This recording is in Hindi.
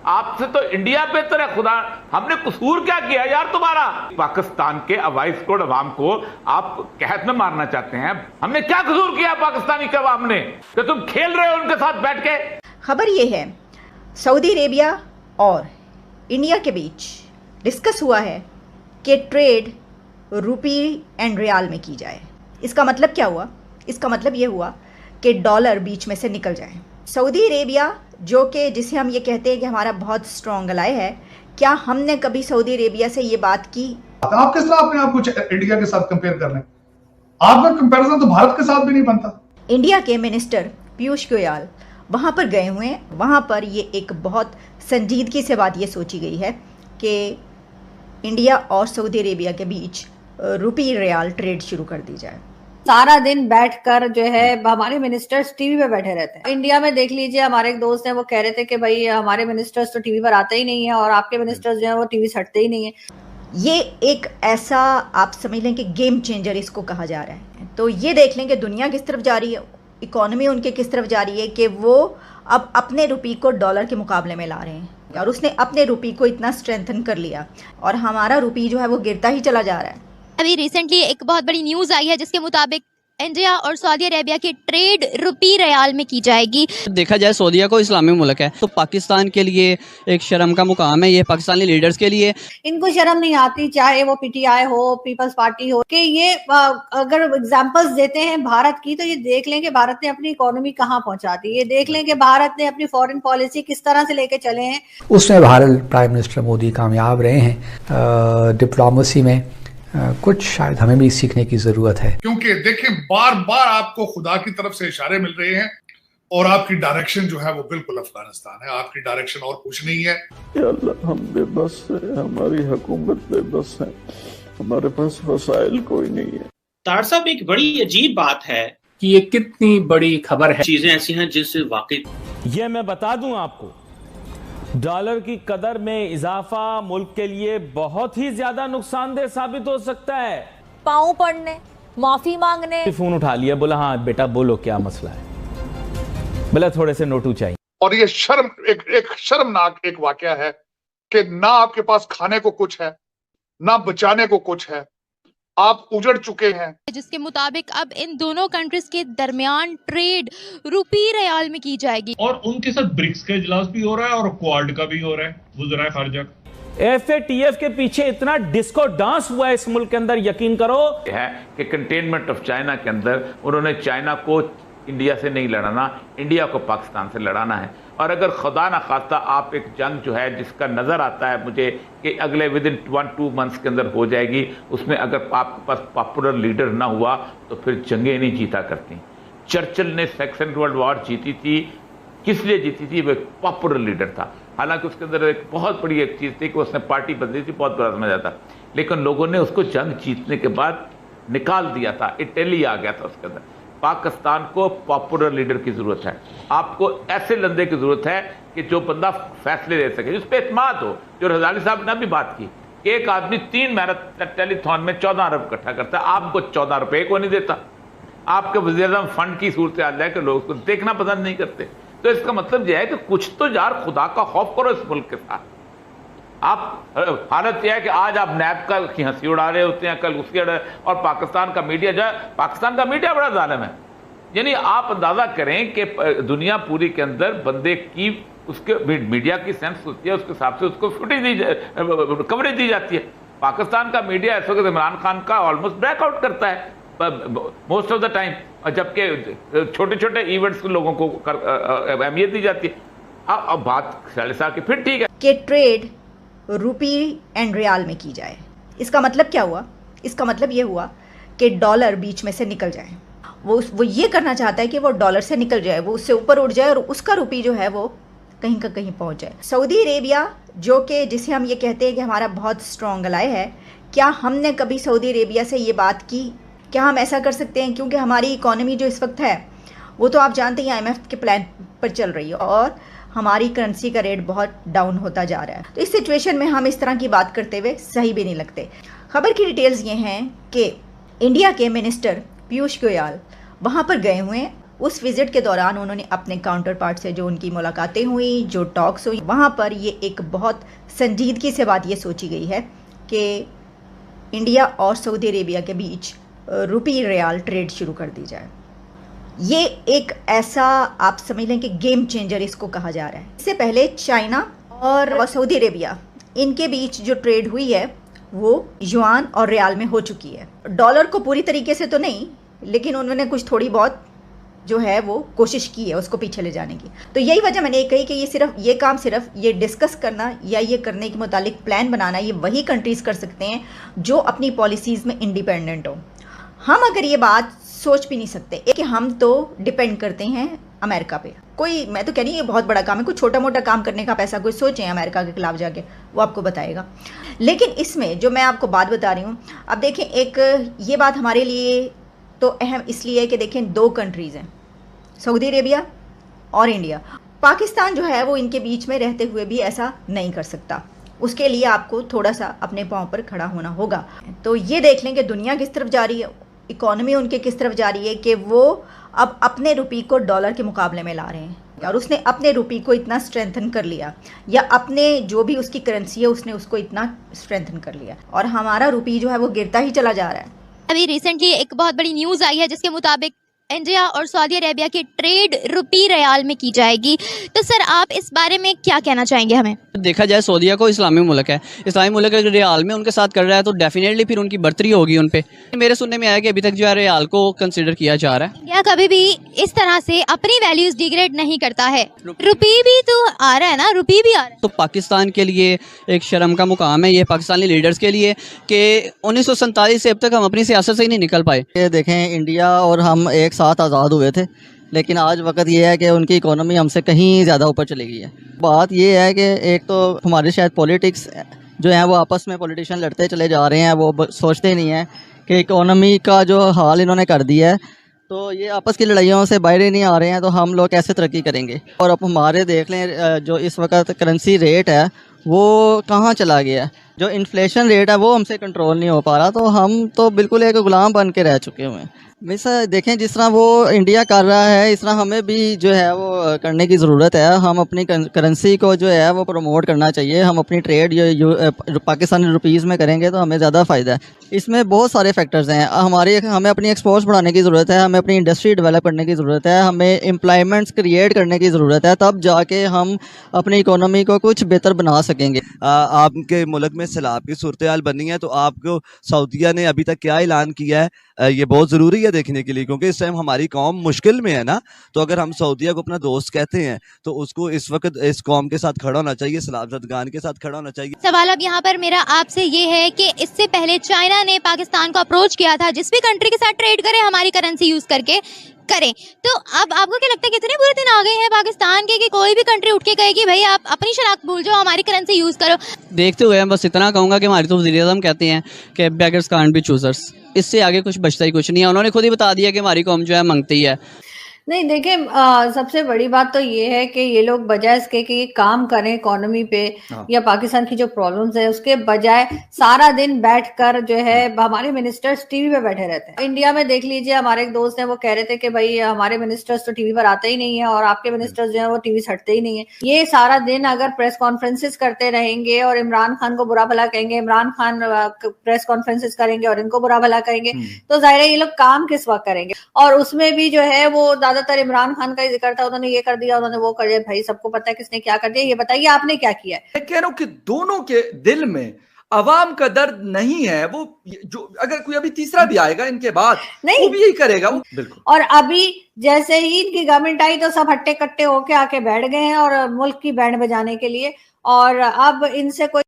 आपसे तो इंडिया बेहतर है। खुदा, हमने कसूर क्या किया यार तुम्हारा? पाकिस्तान के अवाइस को, अवाम को आप कहत में मारना चाहते हैं। हमने क्या कसूर किया पाकिस्तानी के अवाम ने कि तुम खेल रहे हो उनके साथ बैठ के? खबर ये है, सऊदी अरेबिया और इंडिया के बीच डिस्कस हुआ है कि ट्रेड रुपी एंड रियाल में की जाए। इसका मतलब क्या हुआ? इसका मतलब ये हुआ कि डॉलर बीच में से निकल जाए। सऊदी अरेबिया, जो कि जिसे हम ये कहते हैं कि हमारा बहुत स्ट्रॉन्ग अलाय है, क्या हमने कभी सऊदी अरेबिया से ये बात की? आप किस तरह अपने आप को इंडिया के साथ कंपेयर कर रहे हैं? आपका कंपैरिजन तो भारत के साथ भी नहीं बनता। इंडिया के मिनिस्टर पीयूष गोयल वहाँ पर गए हुए हैं। वहाँ पर ये एक बहुत संजीदगी से बात ये सोची गई है कि इंडिया और सऊदी अरेबिया के बीच रुपी रियाल ट्रेड शुरू कर दी जाए। सारा दिन बैठकर जो है हमारे मिनिस्टर्स टीवी पे बैठे रहते हैं। इंडिया में देख लीजिए, हमारे एक दोस्त हैं, वो कह रहे थे कि भाई हमारे मिनिस्टर्स तो टीवी पर आते ही नहीं है और आपके मिनिस्टर्स जो है वो टीवी से हटते ही नहीं है। ये एक ऐसा, आप समझ लें कि गेम चेंजर इसको कहा जा रहा है। तो ये देख लें कि दुनिया किस तरफ जा रही है, इकोनॉमी उनके किस तरफ जा रही है कि वो अब अपने रुपये को डॉलर के मुकाबले में ला रहे हैं। और उसने अपने रुपये को इतना स्ट्रेंथन कर लिया और हमारा रुपये जो है वो गिरता ही चला जा रहा है। अभी रिसेंटली एक बहुत बड़ी न्यूज़ आई है जिसके मुताबिक इंडिया और सऊदी अरेबिया की ट्रेड रुपी रियाल में की जाएगी। देखा जाए सऊदीया को इस्लामी मुल्क है तो पाकिस्तान के लिए एक शर्म का मुकाम है ये, पाकिस्तानी लीडर्स के लिए। इनको शर्म नहीं आती, चाहे वो पीटीआई हो, पीपल्स पार्टी हो, कि ये अगर एग्जांपल्स देते हैं भारत की तो ये देख लें कि भारत ने अपनी इकोनॉमी कहाँ पहुंचा दी। ये देख लें कि भारत ने अपनी फॉरेन पॉलिसी किस तरह से लेके चले हैं। उसमें भारत प्राइम मिनिस्टर मोदी कामयाब रहे हैं डिप्लोमेसी में। कुछ शायद हमें भी सीखने की जरूरत है, क्योंकि देखिए बार बार आपको खुदा की तरफ से इशारे मिल रहे हैं और आपकी डायरेक्शन जो है वो बिल्कुल अफगानिस्तान है। आपकी डायरेक्शन और कुछ नहीं है। या अल्लाह, हम बेबस है, हमारी हुकूमत बेबस है, हमारे पास वसाइल कोई नहीं है। तार साहब, एक बड़ी अजीब बात है कि ये कितनी बड़ी खबर है। चीजें ऐसी हैं जिससे वाकई ये मैं बता दूं आपको, डॉलर की कदर में इजाफा मुल्क के लिए बहुत ही ज्यादा नुकसानदेह साबित हो सकता है। पाँव पड़ने, माफी मांगने, फोन उठा लिया, बोला हाँ बेटा बोलो क्या मसला है, बोला थोड़े से नोटू चाहिए। और ये शर्म एक शर्मनाक एक वाकया है कि ना आपके पास खाने को कुछ है, ना बचाने को कुछ है, आप उजड़ चुके हैं। जिसके मुताबिक अब इन दोनों कंट्रीज के दरमियान ट्रेड रुपी रियाल में की जाएगी। और उनके साथ ब्रिक्स का इजलास भी हो रहा है और क्वाड का भी हो रहा है, वज़राए खारजा का। FATF के पीछे इतना डिस्को डांस हुआ है इस मुल्क के अंदर, यकीन करो। है कि कंटेनमेंट ऑफ चाइना के अंदर उन्होंने चाइना को इंडिया से नहीं लड़ाना, इंडिया को पाकिस्तान से लड़ाना है। और अगर खुदा ना खास्ता आप एक जंग जो है जिसका नज़र आता है मुझे कि अगले विद इन 1-2 मंथ्स के अंदर हो जाएगी, उसमें अगर आपके पास पॉपुलर लीडर ना हुआ तो फिर जंगें नहीं जीता करती। चर्चिल ने सेकंड वर्ल्ड वॉर जीती थी, किस लिए जीती थी? वो एक पॉपुलर लीडर था। हालांकि उसके अंदर एक बहुत बड़ी एक चीज़ थी कि उसने पार्टी बदली थी, बहुत बड़ा समझा था, लेकिन लोगों ने उसको जंग जीतने के बाद निकाल दिया था। इटली आ गया था उसके अंदर। पाकिस्तान को पॉपुलर लीडर की जरूरत है। आपको ऐसे लंदे की जरूरत है कि जो बंदा फैसले ले सके, जिस पे इत्मीनान हो। जो रज़ाली साहब ने भी बात की कि एक आदमी 3 टेलीथॉन में 14 अरब इकट्ठा करता है, आपको 14 रुपए को नहीं देता। आपके वज़ीर-ए-आज़म फंड की सूरत हाल है कि लोग उसको देखना पसंद नहीं करते। तो इसका मतलब यह है कि कुछ तो यार खुदा का खौफ करो इस मुल्क के साथ। आप हालत यह है कि आज आप नैब का की हंसी उड़ा रहे होते हैं, कल उसकी और पाकिस्तान का मीडिया जो है, पाकिस्तान का मीडिया बड़ा जालिम है। यानी आप अंदाजा करें कि दुनिया पूरी के अंदर बंदे की उसके मीडिया की सेंस होती है, उसके हिसाब से उसको कवरेज दी जाती है। पाकिस्तान का मीडिया इस वक्त इमरान खान का ऑलमोस्ट ब्रेकआउट करता है मोस्ट ऑफ द टाइम, जबकि छोटे छोटे इवेंट्स लोगों को अहमियत दी जाती है। अब बात सालिसा की फिर ठीक है कि ट्रेड रुपी एंड रियाल में की जाए। इसका मतलब क्या हुआ? इसका मतलब ये हुआ कि डॉलर बीच में से निकल जाए। वो ये करना चाहता है कि वो डॉलर से निकल जाए, वो उससे ऊपर उठ जाए और उसका रुपये जो है वो कहीं का कहीं पहुंच जाए। सऊदी अरेबिया, जो कि जिसे हम ये कहते हैं कि हमारा बहुत स्ट्रॉन्ग अलाय है, क्या हमने कभी सऊदी अरेबिया से ये बात की? क्या हम ऐसा कर सकते हैं? क्योंकि हमारी इकोनॉमी जो इस वक्त है वो तो आप जानते हैं IMF के प्लान पर चल रही है और हमारी करेंसी का रेट बहुत डाउन होता जा रहा है। तो इस सिचुएशन में हम इस तरह की बात करते हुए सही भी नहीं लगते। खबर की डिटेल्स ये हैं कि इंडिया के मिनिस्टर पीयूष गोयल वहाँ पर गए हुए हैं उस विजिट के दौरान उन्होंने अपने काउंटर पार्ट से जो उनकी मुलाकातें हुई, जो टॉक्स हुई, वहाँ पर ये एक बहुत संजीदगी से बात ये सोची गई है कि इंडिया और सऊदी अरेबिया के बीच रुपी रियाल ट्रेड शुरू कर दी जाए। ये एक ऐसा आप समझ लें कि गेम चेंजर इसको कहा जा रहा है। इससे पहले चाइना और सऊदी अरेबिया इनके बीच जो ट्रेड हुई है वो युआन और रियाल में हो चुकी है। डॉलर को पूरी तरीके से तो नहीं, लेकिन उन्होंने कुछ थोड़ी बहुत जो है वो कोशिश की है उसको पीछे ले जाने की। तो यही वजह मैंने ये कही कि ये काम सिर्फ ये डिस्कस करना या ये करने के मुतालिक प्लान बनाना ये वही कंट्रीज़ कर सकते हैं जो अपनी पॉलिसीज़ में इंडिपेंडेंट हो। हम अगर ये बात सोच भी नहीं सकते कि हम तो डिपेंड करते हैं अमेरिका पे। कोई, मैं तो कह रही ये बहुत बड़ा काम है, कोई छोटा मोटा काम करने का पैसा कोई सोचें अमेरिका के खिलाफ जाके, वो आपको बताएगा। लेकिन इसमें जो मैं आपको बात बता रही हूँ, अब देखें, एक ये बात हमारे लिए तो अहम इसलिए है कि देखें 2 कंट्रीज़ हैं, सऊदी अरेबिया और इंडिया। पाकिस्तान जो है वो इनके बीच में रहते हुए भी ऐसा नहीं कर सकता, उसके लिए आपको थोड़ा सा अपने पाँव पर खड़ा होना होगा। तो ये देख लें कि दुनिया किस तरफ जा रही है, इकोनॉमी उनके किस तरफ जा रही है कि वो अब अपने रुपये को डॉलर के मुकाबले में ला रहे हैं। और उसने अपने रुपये को इतना स्ट्रेंथन कर लिया, या अपने जो भी उसकी करेंसी है उसने उसको इतना स्ट्रेंथन कर लिया, और हमारा रुपये जो है वो गिरता ही चला जा रहा है। अभी रिसेंटली एक बहुत बड़ी न्यूज़ आई है जिसके मुताबिक इंडिया और सऊदी अरेबिया की ट्रेड रुपी रियाल में की जाएगी। तो सर आप इस बारे में क्या कहना चाहेंगे हमें? देखा जाए सऊदीया को इस्लामी मुल्क है, इस्लामी मुल्क अगर रियाल में उनके साथ कर रहा है तो डेफिनेटली फिर उनकी बढ़तरी होगी उन पे। मेरे सुनने में आया कि अभी तक जो है रियाल को कंसिडर किया जा रहा है। इंडिया कभी भी इस तरह से अपनी वैल्यूज डिग्रेड नहीं करता है। रुपये भी तो आ रहा है ना, रुपये भी आ रहा है। तो पाकिस्तान के लिए एक शर्म का मुकाम है ये, पाकिस्तानी लीडर्स के लिए, कि 1947 से अब तक हम अपनी सियासत से ही नहीं निकल पाए। ये देखें, इंडिया और हम एक साथ आज़ाद हुए थे, लेकिन आज वक्त ये है कि उनकी इकोनॉमी हमसे कहीं ज़्यादा ऊपर चली गई है। बात ये है कि एक तो हमारे शायद पॉलिटिक्स जो है वो आपस में पॉलिटिशियन लड़ते चले जा रहे हैं, वो सोचते ही नहीं हैं कि इकोनॉमी का जो हाल इन्होंने कर दिया है, तो ये आपस की लड़ाइयों से बाहर ही नहीं आ रहे हैं, तो हम लोग कैसे तरक्की करेंगे। और अब हमारे देख लें जो इस वक्त करेंसी रेट है वो कहाँ चला गया है, जो इन्फ्लेशन रेट है वो हमसे कंट्रोल नहीं हो पा रहा, तो हम तो बिल्कुल एक गुलाम बन के रह चुके हुए हैं। वैसे देखें, जिस तरह वो इंडिया कर रहा है इस तरह हमें भी जो है वो करने की ज़रूरत है। हम अपनी करेंसी को जो है वो प्रमोट करना चाहिए। हम अपनी ट्रेड पाकिस्तानी रुपीज़ में करेंगे तो हमें ज़्यादा फ़ायदा है। इसमें बहुत सारे फैक्टर्स हैं। हमें अपनी एक्सपोर्ट्स बढ़ाने की ज़रूरत है, हमें अपनी इंडस्ट्री डेवलप करने की ज़रूरत है, हमें एम्प्लॉयमेंट्स क्रिएट करने की ज़रूरत है, तब जाके हम अपनी इकोनॉमी को कुछ बेहतर बना सकेंगे। आपके मुल्क में सैलाब की सूरत हाल बनी है, तो आपको सऊदीया ने अभी तक क्या ऐलान किया है, ये बहुत ज़रूरी है देखने के लिए, क्योंकि इस टाइम हमारी कौम मुश्किल में है ना। तो अगर हम सऊदीया को अपना दोस्त कहते हैं तो उसको इस वक्त इस कौम के साथ खड़ा होना चाहिए, सैलाब ज़दगान के साथ खड़ा होना चाहिए। सवाल अब यहाँ पर मेरा आपसे ये है कि इससे पहले चाइना ने पाकिस्तान को अप्रोच किया था, जिस भी कंट्री के साथ ट्रेड करे हमारी करेंसी यूज करके करें। तो अब आपको क्या लगता है कितने बुरे दिन आ गए हैं पाकिस्तान के कि कोई भी कंट्री उठ के कहेगी भाई आप अपनी शनाख्त भूल जाओ, हमारी करेंसी यूज करो? देखते हुए बस इतना कहूँगा कि हमारी तो वज़ीर-ए-आज़म कहते हैं कि बेगर्स कांट बी चूजर्स, इससे आगे कुछ बचता ही कुछ नहीं है। उन्होंने खुद ही बता दिया कि हमारी कौम जो है मांगती है। नहीं देखिए, सबसे बड़ी बात तो ये है कि ये लोग बजाय इसके कि ये काम करें इकोनॉमी पे या पाकिस्तान की जो प्रॉब्लम्स है उसके बजाय सारा दिन बैठकर जो है हमारे मिनिस्टर्स टीवी पे बैठे रहते हैं। इंडिया में देख लीजिए, हमारे एक दोस्त हैं वो कह रहे थे कि भाई हमारे मिनिस्टर्स तो टीवी पर आते ही नहीं है और आपके मिनिस्टर्स जो है वो टीवी से हटते ही नहीं है। ये सारा दिन अगर प्रेस कॉन्फ्रेंसेस करते रहेंगे और इमरान खान को बुरा भला कहेंगे, इमरान खान प्रेस कॉन्फ्रेंसेस करेंगे और इनको बुरा भला कहेंगे, तो जाहिर है ये लोग काम किस वक्त करेंगे। और उसमें भी जो है वो ज्यादातर इमरान खान का ही जिक्र था, उन्होंने ये कर दिया, उन्होंने वो कर दिया। भाई सबको पता है किसने क्या कर दिया, ये बताइए आपने क्या किया है। मैं कह रहा हूं कि दोनों के दिल में अवाम का दर्द नहीं है। वो जो अगर कोई अभी तीसरा भी आएगा इनके बाद नहीं, वो भी यही करेगा। बिल्कुल। और अभी जैसे ही इनकी गवर्नमेंट आई तो सब हट्टे कट्टे होके आके बैठ गए हैं और मुल्क की बैंड बजाने के लिए, और अब इनसे कोई